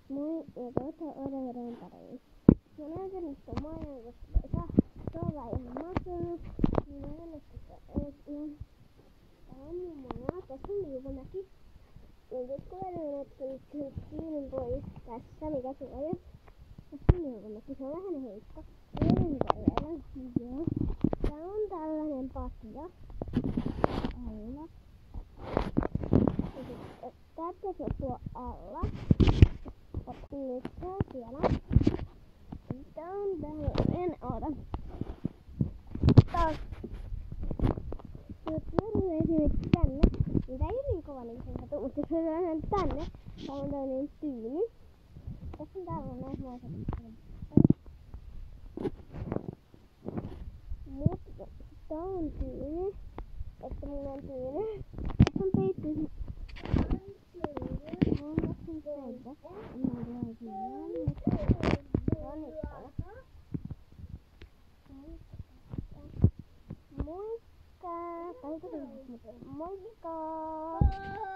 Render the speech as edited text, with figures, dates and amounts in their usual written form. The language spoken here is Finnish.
Moi ja odotan pariin. Mä näytän nyt ton maailman, koska se on vähän ihan masenut. Minä näytän tästä ensin. Tää on mun maa. Tässä on Liuvamäki. Ja nyt kun olen ottanut sen tyynyn pois tässä, mikä suoja. Tässä on Liuvamäki. Se on vähän heikko. Yhden korjalla. Joo. Tää on tällainen patja. Alla. Ja sitten tää pitäisi olla tuo alla. Nyt se on siellä. Tää on tällainen. Oota. Taas. Jos pyörin esimerkiksi tänne, niin tää ei ole niin kova niin kuin se mutta jos pyörin tänne, tää on tällainen tyyny. Tässä on tällainen maiset. Mutta tää on tyyny. Että mulla on tyyny. Tässä on peitty. Mulla on tässä peitty. Moikka! Moikka!